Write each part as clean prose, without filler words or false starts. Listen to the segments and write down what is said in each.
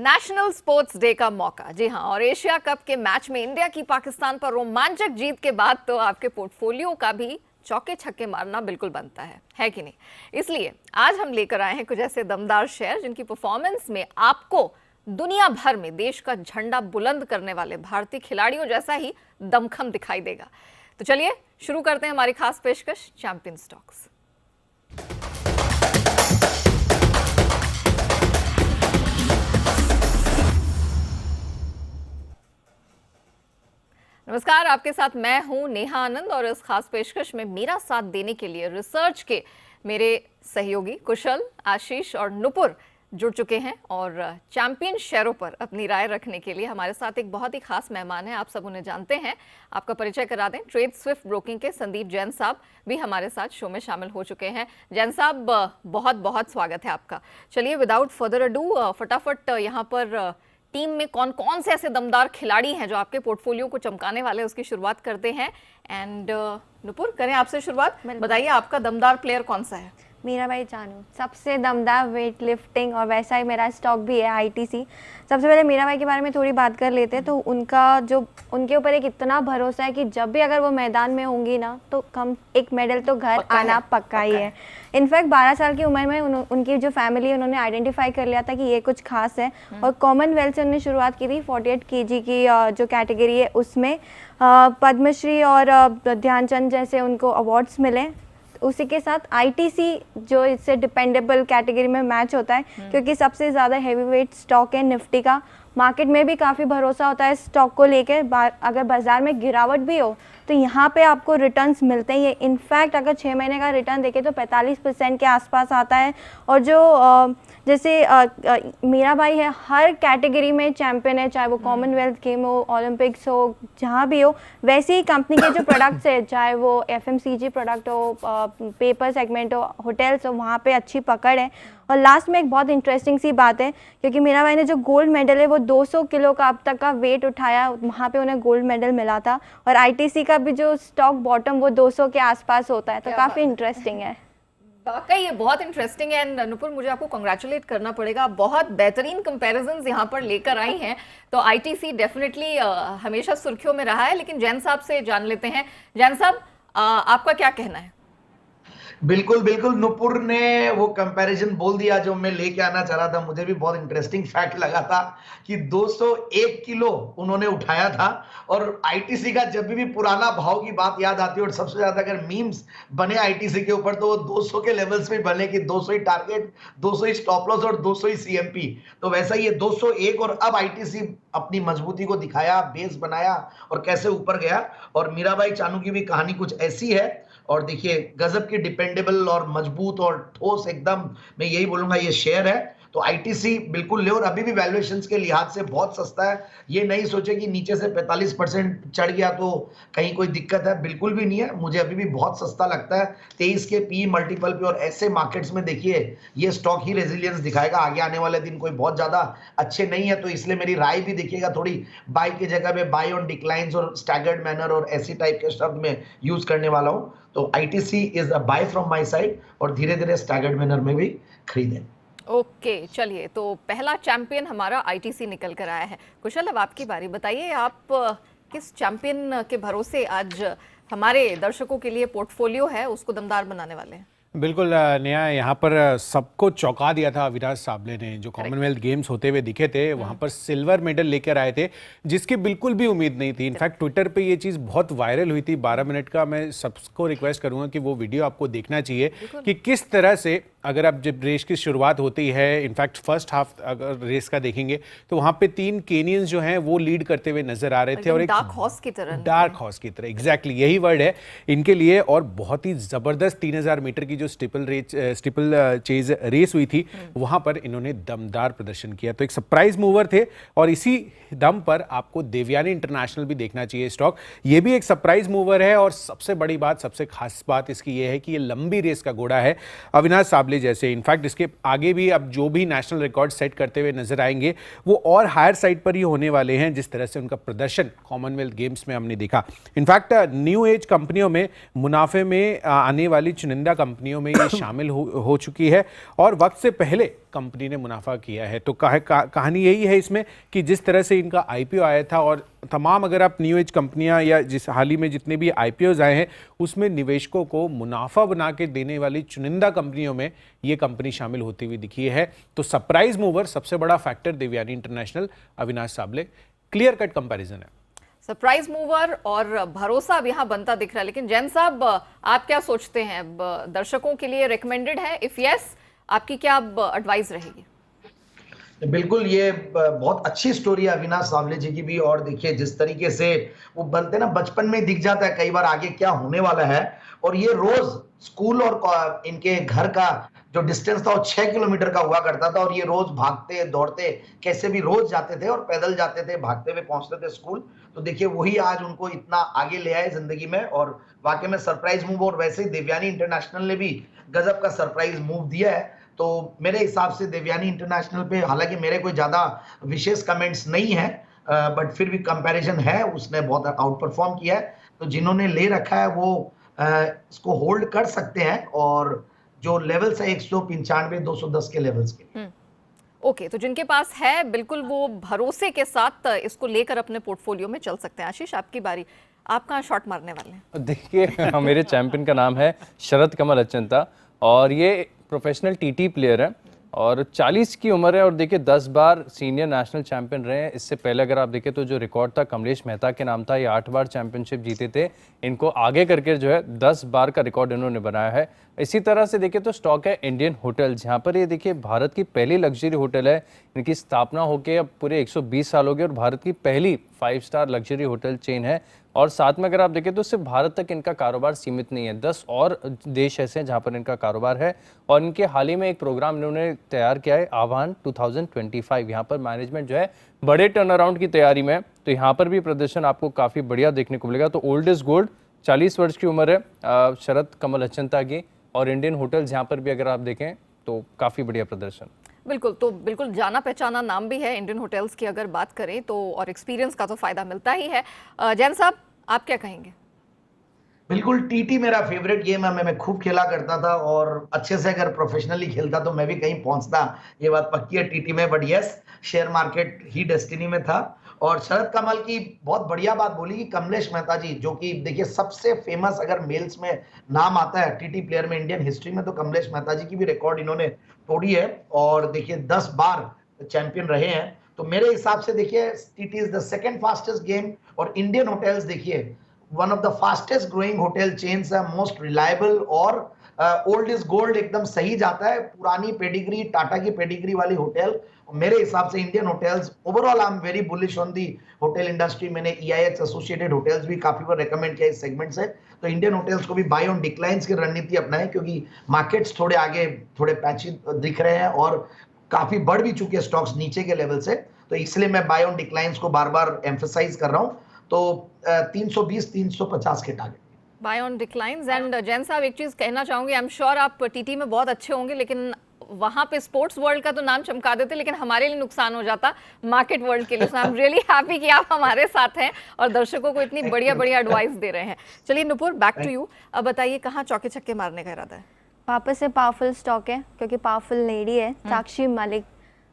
National sports day का मौका, जी हाँ, और एशिया कप के मैच में इंडिया की पाकिस्तान पर रोमांचक जीत के बाद तो आपके पोर्टफोलियो का भी चौके छक्के मारना बिल्कुल बनता है कि नहीं। इसलिए आज हम लेकर आए हैं कुछ ऐसे दमदार शेयर जिनकी परफॉर्मेंस में आपको दुनिया भर में देश का झंडा बुलंद करने वाले भारतीय खिलाड़ियों जैसा ही दमखम दिखाई देगा। तो चलिए शुरू करते हैं हमारी खास पेशकश चैंपियन स्टॉक्स। नमस्कार, आपके साथ मैं हूं नेहा आनंद और इस खास पेशकश में मेरा साथ देने के लिए रिसर्च के मेरे सहयोगी कुशल, आशीष और नुपुर जुड़ चुके हैं और चैंपियन शेयरों पर अपनी राय रखने के लिए हमारे साथ एक बहुत ही खास मेहमान है। आप सब उन्हें जानते हैं, आपका परिचय करा दें। ट्रेड स्विफ्ट ब्रोकिंग के संदीप जैन साहब भी हमारे साथ शो में शामिल हो चुके हैं। जैन साहब, बहुत बहुत स्वागत है आपका। चलिए विदाउट फर्दर अडू फटाफट यहाँ पर टीम में कौन कौन से ऐसे दमदार खिलाड़ी हैं जो आपके पोर्टफोलियो को चमकाने वाले हैं, उसकी शुरुआत करते हैं। एंड नुपुर, करें आपसे शुरुआत। बताइए आपका दमदार प्लेयर कौन सा है? मीराबाई चानू सबसे दमदार वेट लिफ्टिंग, और वैसा ही मेरा स्टॉक भी है आईटीसी। सबसे पहले मीराबाई के बारे में थोड़ी बात कर लेते हैं। तो उनके ऊपर एक इतना भरोसा है कि जब भी अगर वो मैदान में होंगी ना तो एक मेडल तो घर आना पक्का ही है। इनफैक्ट 12 साल की उम्र में उनकी जो फैमिली है उन्होंने आइडेंटिफाई कर लिया था कि ये कुछ खास है और कॉमनवेल्थ से उन्होंने शुरुआत की थी। 48 केजी की जो कैटेगरी है उसमें पद्मश्री और ध्यानचंद जैसे उनको अवार्ड्स मिले। उसी के साथ आईटीसी जो इससे डिपेंडेबल कैटेगरी में मैच होता है क्योंकि सबसे ज़्यादा हैवी वेट स्टॉक है निफ्टी का। मार्केट में भी काफ़ी भरोसा होता है स्टॉक को लेकर। अगर बाजार में गिरावट भी हो तो यहाँ पे आपको रिटर्न्स मिलते ही है। इनफैक्ट अगर 6 महीने का रिटर्न देखें तो 45% के आसपास आता है। और जो जैसे मीराबाई है, हर कैटेगरी में चैंपियन है, चाहे वो कॉमनवेल्थ गेम हो, ओलंपिक्स हो, जहाँ भी हो। वैसे ही कंपनी के जो प्रोडक्ट्स है, चाहे वो एफएमसीजी प्रोडक्ट हो, पेपर सेगमेंट हो, होटल्स हो, वहाँ पे अच्छी पकड़ है। और लास्ट में एक बहुत इंटरेस्टिंग सी बात है क्योंकि मीराबाई ने जो गोल्ड मेडल है वो 200 किलो का अब तक का वेट उठाया, वहाँ पे उन्हें गोल्ड मेडल मिला था। और आईटीसी का भी जो स्टॉक बॉटम वो 200 के आसपास होता है। तो काफ़ी इंटरेस्टिंग है। वाकई ये बहुत इंटरेस्टिंग है। एंड नुपुर, मुझे आपको कंग्रेचुलेट करना पड़ेगा, बहुत बेहतरीन कंपैरिजंस यहाँ पर लेकर आई हैं। तो आईटीसी डेफिनेटली हमेशा सुर्खियों में रहा है। लेकिन जैन साहब से जान लेते हैं। जैन साहब, आपका क्या कहना है? बिल्कुल बिल्कुल, नुपुर ने वो कंपैरिजन बोल दिया जो मैं लेके आना चाह रहा था। मुझे भी बहुत इंटरेस्टिंग फैक्ट लगा था कि 201 किलो उन्होंने उठाया था। और आईटीसी का जब भी पुराना भाव की बात याद आती है और सबसे ज्यादा अगर मीम्स बने आईटीसी के ऊपर तो वो 200 के लेवल्स में बने कि 200 ही टारगेट, 200 ही स्टॉप लॉस और 200 ही सीएमपी। तो वैसा ही ये 201 और अब आईटीसी अपनी मजबूती को दिखाया, बेस बनाया और कैसे ऊपर गया। और मीराबाई चानू की भी कहानी कुछ ऐसी है। और देखिए, गजब की डिपेंडेबल और मजबूत और ठोस एकदम, मैं यही बोलूंगा ये शेयर है। तो आईटीसी बिल्कुल ले, और अभी भी वैल्यूएशंस के लिहाज से बहुत सस्ता है। ये नहीं सोचे कि नीचे से 45% चढ़ गया तो कहीं कोई दिक्कत है, बिल्कुल भी नहीं है। मुझे अभी भी बहुत सस्ता लगता है। 23 के पी मल्टीपल पे, और ऐसे मार्केट्स में देखिए ये स्टॉक ही रेजिलियंस दिखाएगा। आगे आने वाले दिन कोई बहुत ज्यादा अच्छे नहीं है, तो इसलिए मेरी राय भी देखिएगा थोड़ी बाय की जगह में बाय ऑन डिक्लाइंस और स्टैगर्ड मैनर और ऐसी टाइप के शब्द में यूज करने वाला हूँ। तो ITC is a buy from my side, और धीरे धीरे स्टैगर्ड मैनर में भी खरीदें। ओके, चलिए, तो पहला चैंपियन हमारा आईटीसी निकल कर आया है। कुशल, अब आपकी बारी। बताइए आप किस चैंपियन के भरोसे आज हमारे दर्शकों के लिए पोर्टफोलियो है उसको दमदार बनाने वाले हैं? बिल्कुल नेहा, यहाँ पर सबको चौंका दिया था अविनाश साबले ने। जो कॉमनवेल्थ गेम्स होते हुए दिखे थे वहाँ पर सिल्वर मेडल लेकर आए थे जिसकी बिल्कुल भी उम्मीद नहीं थी। इनफैक्ट ट्विटर पे ये चीज़ बहुत वायरल हुई थी। 12 मिनट का मैं सबको रिक्वेस्ट करूँगा कि वो वीडियो आपको देखना चाहिए कि किस तरह से, अगर आप जब रेस की शुरुआत होती है, इनफैक्ट फर्स्ट हाफ अगर रेस का देखेंगे तो वहाँ पे 3 केनियंस जो हैं वो लीड करते हुए नजर आ रहे थे। और एक डार्क हॉर्स की तरह एग्जैक्टली यही वर्ड है इनके लिए। और बहुत ही ज़बरदस्त 3000 मीटर की जो स्टीपल चेज रेस हुई थी वहाँ पर इन्होंने दमदार प्रदर्शन किया। तो एक सरप्राइज मूवर थे। और इसी दम पर आपको देवयानी इंटरनेशनल भी देखना चाहिए स्टॉक। ये भी एक सरप्राइज मूवर है। और सबसे बड़ी बात, सबसे खास बात इसकी ये है कि ये लंबी रेस का घोड़ा है अविनाश साबले जैसे। इनफैक्ट इसके आगे भी अब जो भी नेशनल रिकॉर्ड सेट करते हुए नजर आएंगे वो और हायर साइड पर ही होने वाले हैं, जिस तरह से उनका प्रदर्शन कॉमनवेल्थ गेम्स में हमने देखा। इनफैक्ट न्यू एज कंपनियों में मुनाफे में आने वाली चुनिंदा कंपनियों कंपनियों में ये शामिल हो चुकी है और वक्त से पहले कंपनी ने मुनाफा किया है। तो कहानी यही है इसमें कि जिस तरह से इनका आईपीओ आया था और तमाम अगर आप न्यू एज कंपनियां या जिस हाल ही में जितने भी आईपीओज आए हैं उसमें निवेशकों को मुनाफा बना के देने वाली चुनिंदा कंपनियों में ये कंपनी शामिल होती हुई दिखी है। तो सरप्राइज मूवर सबसे बड़ा factor Devyani International, Avinash Sable, clear cut comparison है। सरप्राइज मूवर और भरोसा अब यहाँ बनता दिख रहा है। लेकिन जैन साहब, आप क्या सोचते हैं, दर्शकों के लिए रिकमेंडेड है? इफ यस, आपकी क्या एडवाइस रहेगी? बिल्कुल, ये बहुत अच्छी स्टोरी है अविनाश सावले जी की भी। और देखिए जिस तरीके से वो बनते ना, बचपन में दिख जाता है कई बार आगे क्या होने वाला है। और ये रोज स्कूल और इनके घर का जो डिस्टेंस था वो 6 किलोमीटर का हुआ करता था। और ये रोज भागते दौड़ते कैसे भी रोज जाते थे और पैदल जाते थे, भागते हुए पहुंचते थे स्कूल। तो देखिए वही आज उनको इतना आगे ले आए जिंदगी में। और वाकई में सरप्राइज मूव। और वैसे ही देवयानी इंटरनेशनल ने भी गजब का सरप्राइज मूव दिया है। तो मेरे हिसाब से देवयानी इंटरनेशनल पे हालांकि मेरे कोई ज्यादा विशेष कमेंट्स नहीं है, बट फिर भी कंपैरिजन है, उसने बहुत आउट परफॉर्म किया है। तो जिन्होंने ले रखा है वो इसको होल्ड कर सकते हैं। और जो लेवल्स है 195 210 के लेवल्स के। ओके, तो जिनके पास है बिल्कुल वो भरोसे के साथ इसको लेकर अपने पोर्टफोलियो में चल सकते हैं। आशीष, आपकी बारी, आप कहाँ शॉट मारने वाले हैं? देखिए मेरे चैंपियन का नाम है शरद कमल अचंता और ये प्रोफेशनल टीटी प्लेयर है और 40 की उम्र है और देखिए 10 बार सीनियर नेशनल चैंपियन रहे हैं। इससे पहले अगर आप देखें तो जो रिकॉर्ड था कमलेश मेहता के नाम था, ये 8 बार चैंपियनशिप जीते थे। इनको आगे करके जो है 10 बार का रिकॉर्ड इन्होंने बनाया है। इसी तरह से देखिए तो स्टॉक है इंडियन होटल्स, जहाँ पर ये देखिए भारत की पहली लग्जरी होटल है। इनकी स्थापना होकर अब पूरे 120 साल हो गए और भारत की पहली 5 स्टार लग्जरी होटल चेन है। और साथ में अगर आप देखें तो सिर्फ भारत तक इनका कारोबार सीमित नहीं है, 10 और देश ऐसे हैं जहाँ पर इनका कारोबार है। और इनके हाल ही में एक प्रोग्राम इन्होंने तैयार किया है, आह्वान 2025। यहाँ पर मैनेजमेंट जो है बड़े टर्न अराउंड की तैयारी में, तो यहाँ पर भी प्रदर्शन आपको काफ़ी बढ़िया देखने को मिलेगा। तो ओल्ड इज गोल्ड, 40 वर्ष की उम्र है शरद कमल अचंता की। और इंडियन होटल्स यहाँ पर भी अगर आप देखें तो काफ़ी बढ़िया प्रदर्शन। बिल्कुल, तो बिल्कुल जाना पहचाना नाम भी है इंडियन होटल्स की अगर बात करें तो, और एक्सपीरियंस का तो फायदा मिलता ही है। जैन साहब, आप क्या कहेंगे? बिल्कुल, टीटी मेरा फेवरेट गेम है। मैं खूब खेला करता था और अच्छे से अगर प्रोफेशनली खेलता तो मैं भी कहीं पहुंचता, ये बात पक्की है टीटी में। But yes, share market he destiny में था। और शरद कमल की बहुत बढ़िया बात बोली कि कमलेश मेहता जी, जो कि देखिए सबसे फेमस अगर मेल्स में नाम आता है टीटी प्लेयर में इंडियन हिस्ट्री में, तो कमलेश मेहता जी की भी रिकॉर्ड इन्होंने तोड़ी है। और देखिए 10 बार चैंपियन रहे हैं। तो मेरे हिसाब से देखिए TT is the second fastest game. और इंडियन होटल्स देखिए one of the fastest growing hotel chains है, मोस्ट रिलायबल। और ओल्ड इज गोल्ड एकदम सही जाता है, पुरानी पेडिग्री, टाटा की पेडिग्री वाली होटल। मेरे हिसाब से Indian hotels overall I am very bullish on the hotel industry. मैंने EIH एसोसिएटेड होटल्स भी काफी बार रेकमेंड किया इस सेगमेंट से। तो इंडियन होटल्स को भी बाय ऑन डिक्लाइंस की रणनीति अपनाएं, क्योंकि मार्केट्स थोड़े आगे थोड़े पैची दिख रहे हैं और काफी बढ़ भी चुके हैं स्टॉक्स नीचे के लेवल से। तो इसलिए मैं बाय ऑन डिक्लाइंस को बार बार एम्फेसाइज कर रहा हूं। तो 320-350 के target. Buy on declines. And Jain साहब, एक चीज कहना चाहूंगी, आई एम श्योर आप टीटी में बहुत अच्छे होंगे, लेकिन वहां पे स्पोर्ट्स वर्ल्ड का तो नाम चमका देते, लेकिन हमारे लिए नुकसान हो जाता मार्केट वर्ल्ड के लिए। आई एम रियली हैप्पी कि आप हमारे साथ हैं और दर्शकों को इतनी बढ़िया बढ़िया एडवाइस दे रहे हैं। चलिए नुपुर, बैक टू यू। अब बताइए, कहाँ चौके छक्के मारने का इरादा है? वापस से पावरफुल स्टॉक है क्योंकि पावरफुल लेडी है, साक्षी मलिक।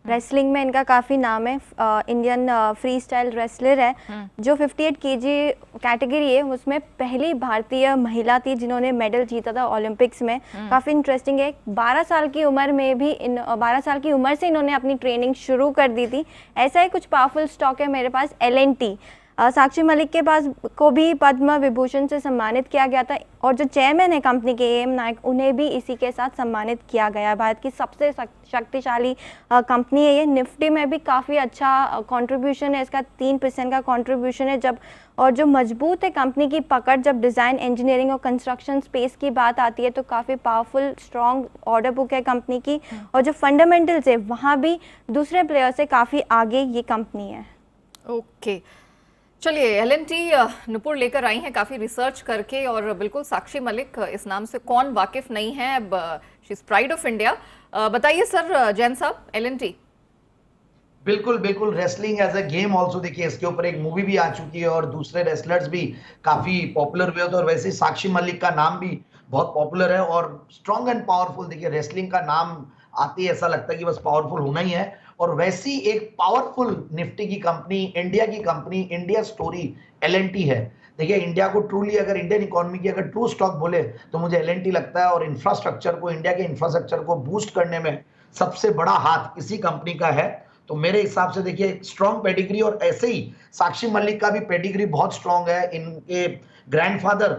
रेसलिंग में इनका काफ़ी नाम है, इंडियन फ्री स्टाइल रेसलर है। जो 58 kg कैटेगरी है उसमें पहली भारतीय महिला थी जिन्होंने मेडल जीता था ओलंपिक्स में। काफ़ी इंटरेस्टिंग है। 12 साल की उम्र में भी 12 साल की उम्र से इन्होंने अपनी ट्रेनिंग शुरू कर दी थी। ऐसा ही कुछ पावरफुल स्टॉक है मेरे पास, L&T। साक्षी मलिक के पास को भी पद्म विभूषण से सम्मानित किया गया था और जो चेयरमैन है कंपनी के AM नायक, उन्हें भी इसी के साथ सम्मानित किया गया। भारत की सबसे शक्तिशाली कंपनी है ये। निफ्टी में भी काफ़ी अच्छा कंट्रीब्यूशन है इसका, 3% का कंट्रीब्यूशन है। जब और जो मजबूत है कंपनी की पकड़, जब डिज़ाइन, इंजीनियरिंग और कंस्ट्रक्शन स्पेस की बात आती है तो काफ़ी पावरफुल स्ट्रॉन्ग ऑर्डर बुक है कंपनी की। और जो फंडामेंटल्स है वहाँ भी दूसरे प्लेयर से काफ़ी आगे ये कंपनी है। ओके, चलिए L&T नुपुर लेकर आई हैं काफ़ी रिसर्च करके। और बिल्कुल साक्षी मलिक, इस नाम से कौन वाकिफ नहीं है, अब she is pride of India. बताइए सर, जैन साहब, L&T। बिल्कुल बिल्कुल, wrestling as a game also देखिए इसके ऊपर एक मूवी भी आ चुकी है और दूसरे रेसलर्स भी काफी पॉपुलर हुए थे। और वैसे साक्षी मलिक का नाम भी बहुत पॉपुलर है और स्ट्रॉन्ग एंड पावरफुल। देखिए रेसलिंग का नाम आते ही ऐसा लगता है कि बस पावरफुल होना ही है, और वैसी एक पावरफुल निफ्टी की कंपनी, इंडिया की कंपनी, इंडिया स्टोरी एलएनटी है। देखिए इंडिया को ट्रूली, अगर इंडियन इकोनॉमी की अगर ट्रू स्टॉक बोले तो मुझे एलएनटी लगता है, और इंफ्रास्ट्रक्चर को, इंडिया के इंफ्रास्ट्रक्चर को बूस्ट करने में सबसे बड़ा हाथ इसी कंपनी का है। तो मेरे हिसाब से देखिए स्ट्रॉन्ग पेडिग्री, और ऐसे ही साक्षी मलिक का भी पेडिग्री बहुत स्ट्रॉन्ग है। इनके ग्रैंडफादर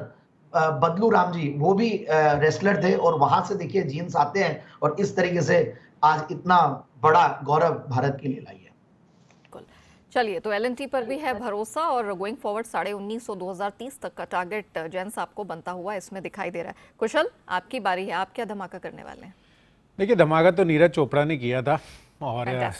बदलू राम जी वो भी रेसलर थे, और वहां से देखिए जीन्स आते हैं, और इस तरीके से आज इतना बड़ा गौरव भारत के लिए लाई है। बिल्कुल। चलिए, तो एलएनटी पर भी है भरोसा, और गोइंग फॉरवर्ड 1950 2030 तक का टारगेट जैन साहब को बनता हुआ इसमें दिखाई दे रहा है। कुशल, आपकी बारी है, आप क्या धमाका करने वाले हैं? देखिए धमाका तो नीरज चोपड़ा ने किया था, और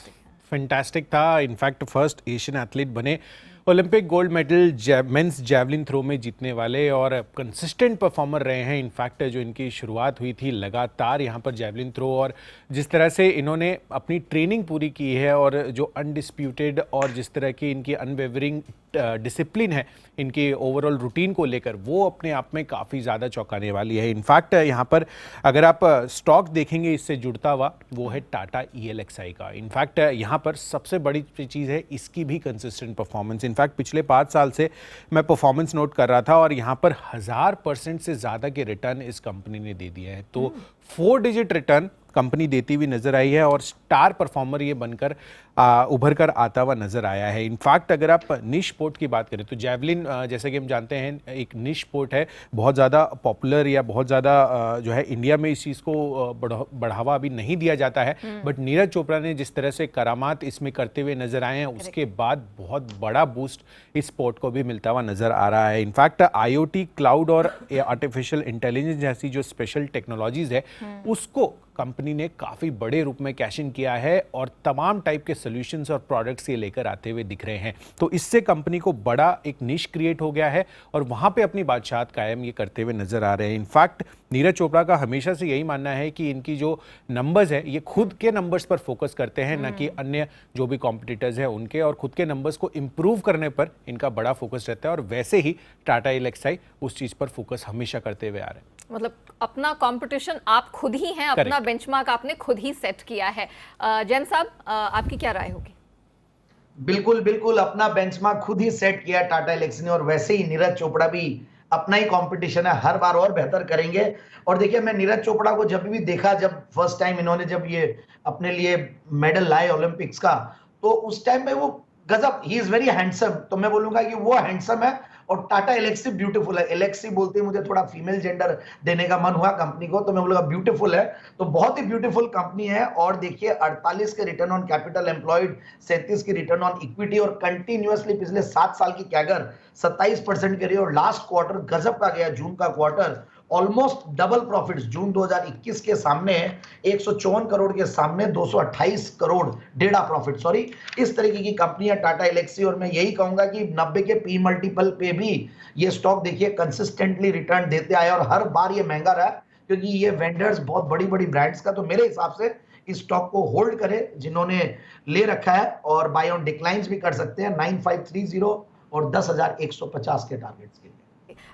फैंटास्टिक था। इनफैक्ट फर्स्ट एशियन एथलीट बने, Olympic gold medal men's javelin throw में जीतने वाले, और कंसिस्टेंट परफॉर्मर रहे हैं। इनफैक्ट जो इनकी शुरुआत हुई थी लगातार यहाँ पर जैवलिन थ्रो, और जिस तरह से इन्होंने अपनी ट्रेनिंग पूरी की है, और जो अनडिस्प्यूटेड और जिस तरह की इनकी अनवेवरिंग डिसिप्लिन है इनकी ओवरऑल रूटीन को लेकर, वो अपने आप में काफ़ी ज़्यादा चौंकाने वाली है। इनफैक्ट यहाँ पर अगर आप स्टॉक देखेंगे इससे जुड़ता हुआ, वो है टाटा ELXI का। इनफैक्ट यहाँ पर सबसे बड़ी चीज़ है इसकी भी कंसिस्टेंट परफॉर्मेंस। इनफैक्ट पिछले 5 साल से मैं परफॉर्मेंस नोट कर रहा था, और यहाँ पर 1000% से ज़्यादा के रिटर्न इस कंपनी ने दे दिए हैं। तो 4 डिजिट रिटर्न कंपनी देती हुई नजर आई है, और स्टार परफॉर्मर ये बनकर उभर कर आता हुआ नजर आया है। इनफैक्ट अगर आप निश स्पोर्ट की बात करें तो जैवलिन, जैसे कि हम जानते हैं, एक निश स्पोर्ट है, बहुत ज़्यादा पॉपुलर या बहुत ज़्यादा जो है इंडिया में इस चीज़ को बढ़ावा अभी नहीं दिया जाता है। बट नीरज चोपड़ा ने जिस तरह से करामात इसमें करते हुए नजर आए हैं, उसके बाद बहुत बड़ा बूस्ट इस स्पोर्ट को भी मिलता हुआ नजर आ रहा है। इनफैक्ट IoT, क्लाउड और आर्टिफिशियल इंटेलिजेंस जैसी जो स्पेशल टेक्नोलॉजीज है, उसको कंपनी ने काफ़ी बड़े रूप में कैश इन किया है, और तमाम टाइप के सॉल्यूशंस और प्रोडक्ट्स ये लेकर आते हुए दिख रहे हैं। तो इससे कंपनी को बड़ा एक निश क्रिएट हो गया है, और वहाँ पे अपनी बादशाहत कायम ये करते हुए नजर आ रहे हैं। इनफैक्ट नीरज चोपड़ा का हमेशा से यही मानना है कि इनकी जो नंबर्स है, ये खुद के नंबर्स पर फोकस करते हैं, न कि अन्य जो भी कॉम्पिटिटर्स हैं उनके, और खुद के नंबर्स को इम्प्रूव करने पर इनका बड़ा फोकस रहता है। और वैसे ही टाटा ELXI उस चीज़ पर फोकस हमेशा करते हुए आ रहे हैं। मतलब अपना कंपटीशन आप खुद ही हैं, अपना बेंचमार्क आपने खुद ही सेट किया है। जैन साहब, आपकी क्या राय होगी? बिल्कुल बिल्कुल, अपना बेंचमार्क खुद ही सेट किया टाटा ELXI ने, और वैसे ही नीरज चोपड़ा भी अपना ही कंपटीशन है, हर बार और बेहतर करेंगे। और देखिए मैं नीरज चोपड़ा को जब भी देखा, जब फर्स्ट टाइम इन्होंने जब ये अपने लिए मेडल लाए ओलंपिक्स का, तो उस टाइम पे वो गजब, ही इज वेरी हैंडसम। तो मैं बोलूंगा कि वो हैंडसम है, और टाटा ELXI ब्यूटीफुल है। ELXI बोलते ही मुझे थोड़ा फीमेल जेंडर देने का मन हुआ कंपनी को, तो मैं बोलूंगा ब्यूटीफुल है। तो बहुत ही ब्यूटीफुल कंपनी है। और देखिए 48 के रिटर्न ऑन कैपिटल एम्प्लॉयड, 37 की रिटर्न ऑन इक्विटी, और कंटिन्यूअसली पिछले 7 साल की कैगर 27% के रही, और लास्ट क्वार्टर गजब का गया, जून का क्वार्टर ऑलमोस्ट डबल प्रॉफिट्स। जून 2021 के सामने 154 करोड़ के सामने 228 करोड़ डेढ़ा प्रॉफिट, सॉरी। इस तरीके की कंपनी है टाटा ELXI, और मैं यही कहूंगा कि 90 के P मल्टीपल पे भी ये स्टॉक देखिए कंसिस्टेंटली रिटर्न देते आए, और हर बार ये महंगा रहा, क्योंकि ये वेंडर्स बहुत बड़ी बड़ी ब्रांड्स का। तो मेरे हिसाब से इस स्टॉक को होल्ड करें जिन्होंने ले रखा है, और बाय ऑन डिक्लाइंस भी कर सकते हैं 9530 और 10,150 के टारगेट्स के लिए।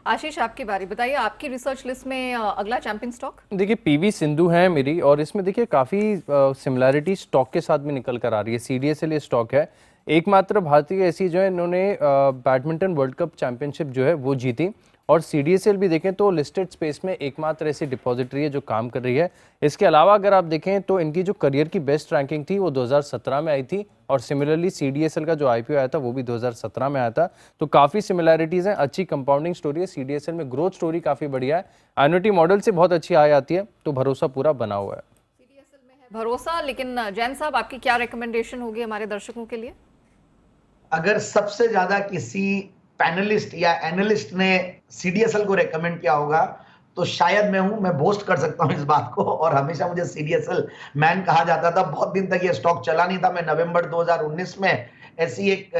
आशीष, आपकी बारी, बताइए आपकी रिसर्च लिस्ट में अगला चैंपियन स्टॉक? देखिए PV सिंधु है मेरी, और इसमें देखिए काफ़ी सिमिलैरिटी स्टॉक के साथ भी निकल कर आ रही है। CDSL ये स्टॉक है, एकमात्र भारतीय ऐसी जो है इन्होंने बैडमिंटन वर्ल्ड कप चैंपियनशिप जो है वो जीती, और CDSL भी देखें तो लिस्टेड स्पेस में एकमात्र ऐसी डिपॉजिटरी है जो काम कर रही है। इसके अलावा अगर आप देखें तो इनकी जो करियर की बेस्ट रैंकिंग थी वो 2017 में आई थी, और सिमिलरली CDSL का जो IPO आया था वो भी 2017 में आया था। तो काफ़ी सिमिलैरिटीज़ हैं, अच्छी कंपाउंडिंग स्टोरी है। CDSL में ग्रोथ स्टोरी काफ़ी बढ़िया है, एन्युटी मॉडल से बहुत अच्छी आय आती है, तो भरोसा पूरा बना हुआ है। CDSL में है भरोसा, लेकिन जैन साहब आपकी क्या रिकमेंडेशन होगी हमारे दर्शकों के लिए? अगर सबसे ज्यादा किसी पैनलिस्ट या एनालिस्ट ने CDSL को रेकमेंड किया होगा तो शायद मैं हूं। मैं बोस्ट कर सकता हूं इस बात को, और हमेशा मुझे CDSL मैन कहा जाता था। बहुत दिन तक ये स्टॉक चला नहीं था। मैं नवंबर 2019 में ऐसी एक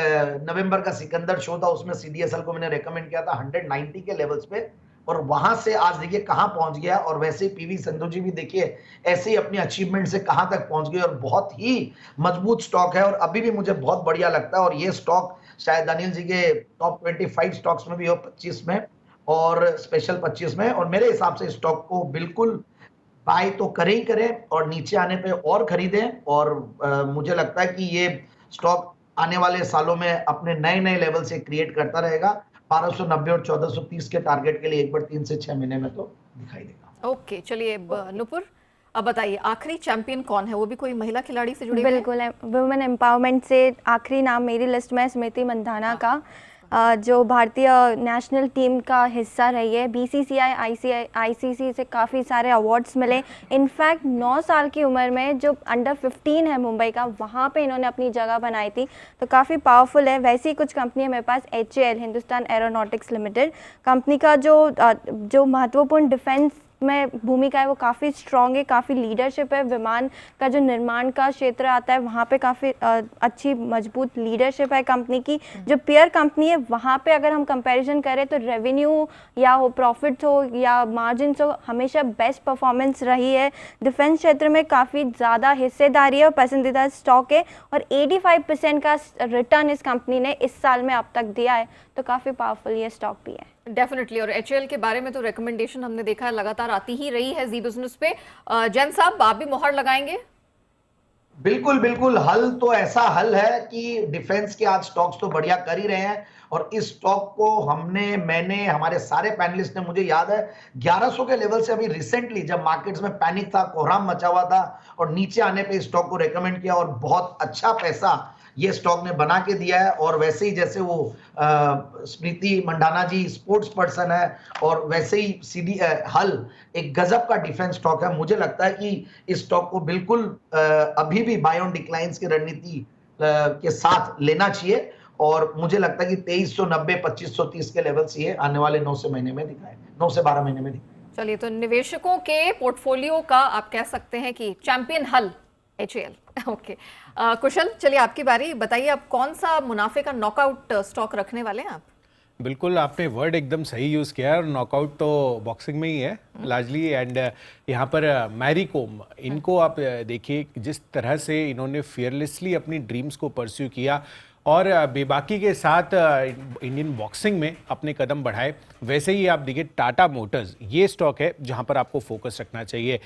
नवंबर का सिकंदर शो था, उसमें CDSL को मैंने रेकमेंड किया था 190 के लेवल्स पे, और वहां से आज देखिए कहां पहुंच गया। और वैसे ही PV सिंधु जी भी देखिए ऐसे ही अपनी अचीवमेंट से कहां तक पहुंच गए, और बहुत ही मजबूत स्टॉक है, और अभी भी मुझे बहुत बढ़िया लगता है। और ये स्टॉक शायद अनिल जी के टॉप 25 स्टॉक्स में भी हो 25 में, और स्पेशल 25 में, और मेरे हिसाब से स्टॉक को बिल्कुल बाय तो करें ही करें और नीचे आने पे और खरीदें। और मुझे लगता है कि ये स्टॉक आने वाले सालों में अपने नए नए लेवल से क्रिएट करता रहेगा। 1290 और 1430 के टारगेट के लिए एक बार 3 से 6 महीने में तो दिखाई देगा। ओके, चलिए अब नुपुर, अब बताइए आखिरी चैंपियन कौन है? वो भी कोई महिला खिलाड़ी से जुड़े हुए हैं? बिल्कुल, वुमेन एम्पावरमेंट से आखिरी नाम मेरी लिस्ट में है स्मृति मंधाना का, जो भारतीय नेशनल टीम का हिस्सा रही है। बीसीसीआई आईसीसी से काफ़ी सारे अवार्ड्स मिले। इनफैक्ट 9 साल की उम्र में जो अंडर 15 है मुंबई का, वहाँ पे इन्होंने अपनी जगह बनाई थी, तो काफ़ी पावरफुल है। वैसी कुछ कंपनी है मेरे पास, HAL Hindustan aeronautics limited company का जो महत्वपूर्ण डिफेंस में भूमिका है वो काफ़ी स्ट्रॉन्ग है, काफ़ी लीडरशिप है। विमान का जो निर्माण का क्षेत्र आता है वहाँ पे काफ़ी अच्छी मजबूत लीडरशिप है कंपनी की। जो पेयर कंपनी है वहाँ पे अगर हम कंपैरिजन करें तो रेवेन्यू या हो, प्रॉफिट हो या मार्जिन्स हो, हमेशा बेस्ट परफॉर्मेंस रही है। डिफेंस क्षेत्र में काफ़ी ज़्यादा हिस्सेदारी है और पसंदीदा स्टॉक है, और 85% का रिटर्न इस कंपनी ने इस साल में अब तक दिया है, तो काफ़ी पावरफुल ये स्टॉक भी है। डेफिनेटली। और HAL के बारे में तो रिकमेंडेशन हमने देखा है लगातार आती ही रही है जी बिजनेस पे। जैन साहब, आप भी मोहर लगाएंगे? बिल्कुल बिल्कुल, हल तो ऐसा हल है कि डिफेंस के आज स्टॉक्स तो बढ़िया कर ही रहे हैं, और इस स्टॉक को मैंने हमारे सारे पैनलिस्ट ने, मुझे याद है 1100 के लेवल से अभी रिसेंटली जब मार्केट्स में पैनिक था, कोहराम मचा हुआ था, और नीचे आने पे इस स्टॉक को रेकमेंड किया और बहुत अच्छा पैसा ये स्टॉक ने बना के दिया है। और वैसे ही जैसे वो स्मृति मंडाना जी स्पोर्ट्स पर्सन है, और वैसे ही हल एक गजब का डिफेंस स्टॉक है। मुझे लगता है कि इस स्टॉक को बिल्कुल अभी भी बाय ऑन डिक्लाइंस की रणनीति के साथ लेना चाहिए, और मुझे लगता है कि 2390 2530 के लेवल से ये आने वाले 9 से 12 महीने में दिखाए। चलिए, तो निवेशकों के पोर्टफोलियो का आप कह सकते हैं कि चैंपियन हल HAL। ओके, कुशल, चलिए आपकी बारी। बताइए आप कौन सा मुनाफे का नॉकआउट स्टॉक रखने वाले हैं आप? बिल्कुल, आपने वर्ड एकदम सही यूज़ किया है, और नॉकआउट तो बॉक्सिंग में ही है लार्जली। एंड यहाँ पर मैरी कॉम, इनको आप देखिए जिस तरह से इन्होंने फियरलेसली अपनी ड्रीम्स को परस्यू किया और बेबाकी के साथ इंडियन बॉक्सिंग में अपने कदम बढ़ाए। वैसे ही आप देखिए टाटा मोटर्स, ये स्टॉक है जहाँ पर आपको फोकस रखना चाहिए।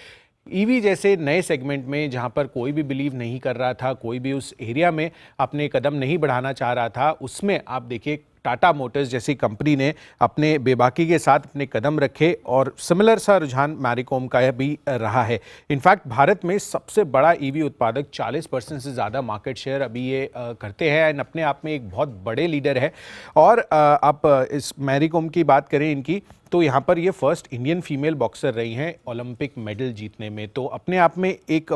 ईवी जैसे नए सेगमेंट में जहां पर कोई भी बिलीव नहीं कर रहा था, कोई भी उस एरिया में अपने कदम नहीं बढ़ाना चाह रहा था, उसमें आप देखिए टाटा मोटर्स जैसी कंपनी ने अपने बेबाकी के साथ अपने कदम रखे, और सिमिलर सा रुझान मैरीकॉम का भी रहा है। इनफैक्ट भारत में सबसे बड़ा ईवी उत्पादक 40% से ज़्यादा मार्केट शेयर अभी ये करते हैं, एंड अपने आप में एक बहुत बड़े लीडर है। और आप इस मैरीकॉम की बात करें इनकी, तो यहाँ पर ये फर्स्ट इंडियन फीमेल बॉक्सर रही हैं ओलंपिक मेडल जीतने में। तो अपने आप में एक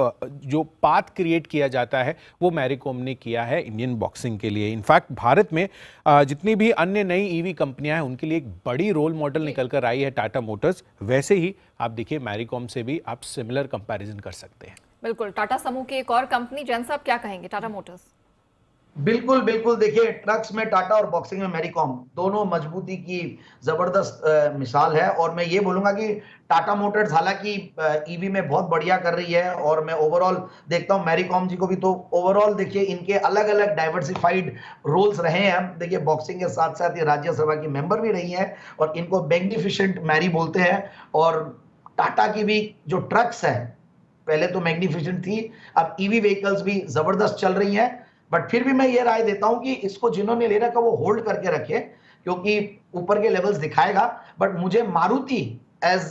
जो पाथ क्रिएट किया जाता है वो मैरीकॉम ने किया है इंडियन बॉक्सिंग के लिए। इनफैक्ट भारत में जितनी भी अन्य नई ईवी कंपनियां हैं उनके लिए एक बड़ी रोल मॉडल निकल कर आई है टाटा मोटर्स। वैसे ही आप देखिए मैरीकॉम से भी आप सिमिलर कंपैरिजन कर सकते हैं। बिल्कुल, टाटा समूह की एक और कंपनी। जैन साहब, क्या कहेंगे टाटा मोटर्स? बिल्कुल बिल्कुल, देखिए ट्रक्स में टाटा और बॉक्सिंग में मैरीकॉम, दोनों मजबूती की जबरदस्त मिसाल है। और मैं ये बोलूंगा कि टाटा मोटर्स हालांकि ईवी में बहुत बढ़िया कर रही है, और मैं ओवरऑल देखता हूं मैरीकॉम जी को भी, तो ओवरऑल देखिए इनके अलग अलग डाइवर्सिफाइड रोल्स रहे हैं। देखिए बॉक्सिंग के साथ साथ ये राज्यसभा की मेंबर भी रही है, और इनको मैग्निफिसेंट मैरी बोलते हैं। और टाटा की भी जो ट्रक्स है, पहले तो मैग्निफिसेंट थी, अब ईवी व्हीकल्स भी जबरदस्त चल रही हैं। बट फिर भी मैं ये राय देता हूं कि इसको जिन्होंने ले रखा वो होल्ड करके रखे, क्योंकि ऊपर के लेवल्स दिखाएगा। बट मुझे मारुति एज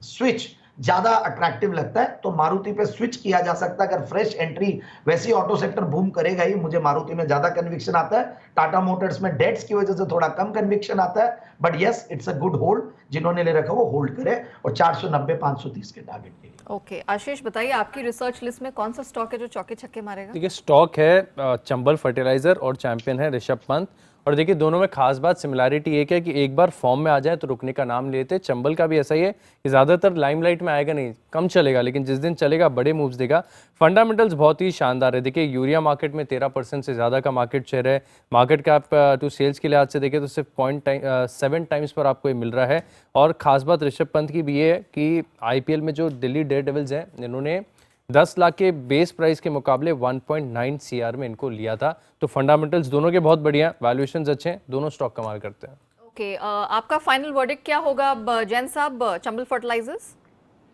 स्विच ज्यादा अट्रैक्टिव लगता है, तो मारुति पे स्विच किया जा सकता है अगर फ्रेश एंट्री। वैसे ही ऑटो सेक्टर बूम करेगा ही, मुझे मारुति में ज्यादा कन्विक्शन आता है। टाटा मोटर्स में डेट्स की वजह से थोड़ा कम कन्विक्शन आता है, but yes it's a good hold. जिन्होंने ले रखा वो होल्ड करे, और 490 530 के टारगेट के लिए। ओके, आशीष बताइए आपकी रिसर्च लिस्ट में कौन सा स्टॉक है जो चौके छक्के मारेगा? देखिए स्टॉक है चंबल फर्टिलाइजर और चैंपियन है ऋषभ पंत। और देखिए दोनों में खास बात सिमिलैरिटी एक है कि एक बार फॉर्म में आ जाए तो रुकने का नाम लेते। चंबल का भी ऐसा ही है कि ज़्यादातर लाइमलाइट में आएगा नहीं, कम चलेगा, लेकिन जिस दिन चलेगा बड़े मूव्स देगा। फंडामेंटल्स बहुत ही शानदार है। देखिए यूरिया मार्केट में 13% से ज़्यादा का मार्केट शेयर है। मार्केट कैप टू सेल्स के लिहाज से देखें तो सिर्फ 0.7 टाइम्स पर आपको ये मिल रहा है। और ख़ास बात ऋषभ पंत की भी ये है कि IPL में जो दिल्ली डेयरडेविल्स हैं इन्होंने 10 लाख के बेस प्राइस के मुकाबले 1.9 CR में इनको लिया था। तो फंडामेंटल्स दोनों के बहुत बढ़िया, वैल्यूएशंस अच्छे हैं, दोनों स्टॉक कमाल करते हैं। ओके, आपका फाइनल वर्डिक्ट क्या होगा अब जैन साहब, Chambal Fertilisers?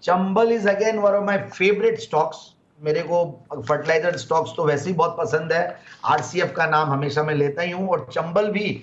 Chambal is again one of my favourite stocks. मेरे को फर्टिलाइजर स्टॉक्स तो वैसे ही बहुत पसंद है। आरसीएफ का नाम हमेशा मैं लेता ही हूँ, और चंबल भी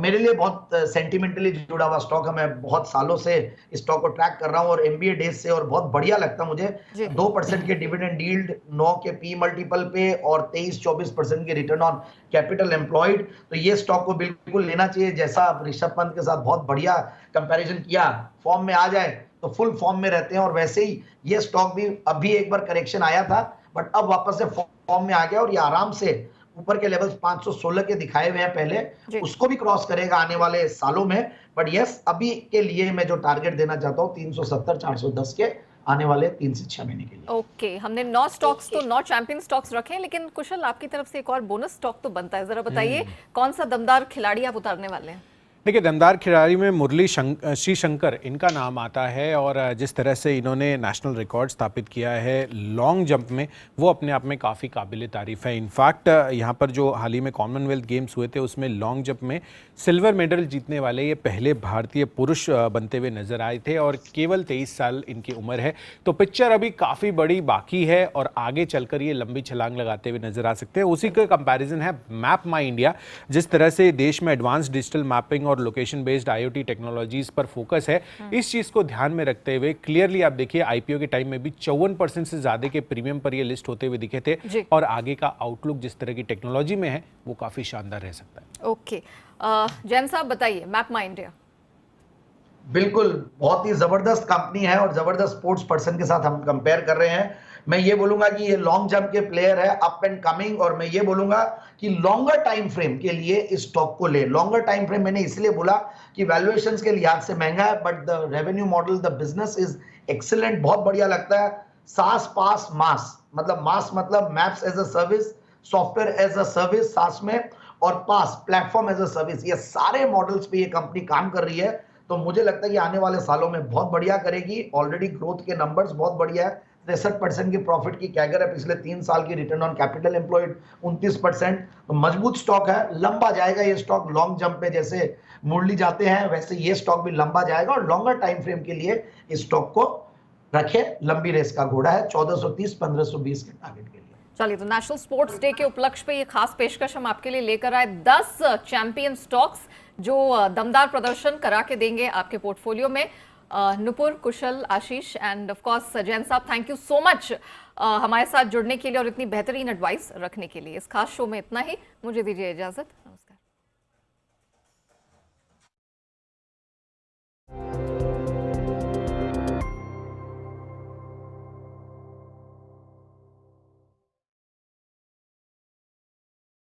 मेरे लिए बहुत सेंटिमेंटली जुड़ा हुआ स्टॉक है। मैं बहुत सालों से इस स्टॉक को ट्रैक कर रहा हूँ और एमबीए डेज से, और बहुत बढ़िया लगता मुझे। जी। 2% के डिविडेंड यील्ड, 9 के पी मल्टीपल पे, और 23-24% के रिटर्न ऑन कैपिटल एम्प्लॉयड। तो ये स्टॉक को बिल्कुल लेना चाहिए। जैसा ऋषभ पंत के साथ बहुत बढ़िया कंपैरिजन किया, फॉर्म में आ जाए तो फुल फॉर्म में रहते हैं, और वैसे ही ये स्टॉक भी अभी एक बार करेक्शन आया था, बट अब वापस से फॉर्म में आ गया, और ये आराम से ऊपर के लेवल्स 516 के दिखाए हुए हैं पहले, उसको भी क्रॉस करेगा आने वाले सालों में। बट यस, अभी के लिए मैं जो टारगेट देना चाहता हूँ 370-410 के आने वाले 3 से 6 महीने के लिए। ओके, हमने 9 स्टॉक्स तो 9 चैंपियन स्टॉक्स रखे हैं, लेकिन कुशल आपकी तरफ से एक और बोनस स्टॉक तो बनता है। जरा बताइए कौन सा दमदार खिलाड़ी आप उतारने वाले हैं? देखिए, दमदार खिलाड़ी में मुरली श्री शंकर इनका नाम आता है, और जिस तरह से इन्होंने नेशनल रिकॉर्ड स्थापित किया है लॉन्ग जंप में, वो अपने आप में काफ़ी काबिल तारीफ़ है। इनफैक्ट यहाँ पर जो हाल ही में कॉमनवेल्थ गेम्स हुए थे उसमें लॉन्ग जंप में सिल्वर मेडल जीतने वाले ये पहले भारतीय पुरुष बनते हुए नजर आए थे, और केवल 23 साल इनकी उम्र है। तो पिक्चर अभी काफ़ी बड़ी बाकी है, और आगे चलकर ये लंबी छलांग लगाते हुए नजर आ सकते हैं। उसी का कंपैरिजन है मैप माई इंडिया। जिस तरह से देश में एडवांस डिजिटल मैपिंग और लोकेशन बेस्ड आईओटी टेक्नोलॉजीज पर फोकस है, इस चीज को ध्यान में रखते हुए क्लियरली आप देखिए आईपीओ के टाइम में भी 54% से ज्यादा के प्रीमियम पर ये लिस्ट होते हुए दिखे थे, और आगे का आउटलुक जिस तरह की टेक्नोलॉजी में है वो काफी शानदार रह सकता है। ओके, जैन साहब बताइए मैप माई इंडिया। बिल्कुल, बहुत ही जबरदस्त कंपनी है, और जबरदस्त स्पोर्ट्स पर्सन के साथ हम कंपेयर कर रहे हैं। मैं ये बोलूंगा कि ये लॉन्ग जंप के प्लेयर है, अप एंड कमिंग, और मैं ये बोलूंगा कि लॉन्गर टाइम फ्रेम के लिए इस स्टॉक को ले। लॉन्गर टाइम फ्रेम मैंने इसलिए बोला कि वैल्यूएशंस के लिहाज से महंगा है, but the revenue model, the business is excellent, बहुत बढ़िया लगता है। सास पास मास, मतलब मास मतलब maps as a service, software as a service SaaS में, और PaaS platform as a service, ये सारे मॉडल्स पे ये कंपनी काम कर रही है। तो मुझे लगता है कि आने वाले सालों में बहुत बढ़िया करेगी। ऑलरेडी ग्रोथ के नंबर्स बहुत बढ़िया है, 63% की प्रॉफिट की कैगर है पिछले 3 साल की, रिटर्न ऑन कैपिटल एम्प्लॉयड 29%। तो मजबूत स्टॉक है, लंबा जाएगा ये स्टॉक। लॉन्ग जंप पे जैसे मुरली जाते हैं वैसे ये स्टॉक भी लंबा जाएगा, और लॉन्गर टाइम फ्रेम के लिए इस स्टॉक को रखे। लंबी रेस का घोड़ा है, 1430-1520 के टारगेट के लिए। चलिए, तो नेशनल स्पोर्ट्स डे के उपलक्ष्य पे ये खास पेशकश हम आपके लिए लेकर आए, 10 चैंपियन स्टॉक्स जो दमदार प्रदर्शन करा के देंगे आपके पोर्टफोलियो में। नुपुर, कुशल, आशीष एंड ऑफ कोर्स जैन साहब, थैंक यू सो मच हमारे साथ जुड़ने के लिए और इतनी बेहतरीन एडवाइस रखने के लिए। इस खास शो में इतना ही, मुझे दीजिए इजाजत।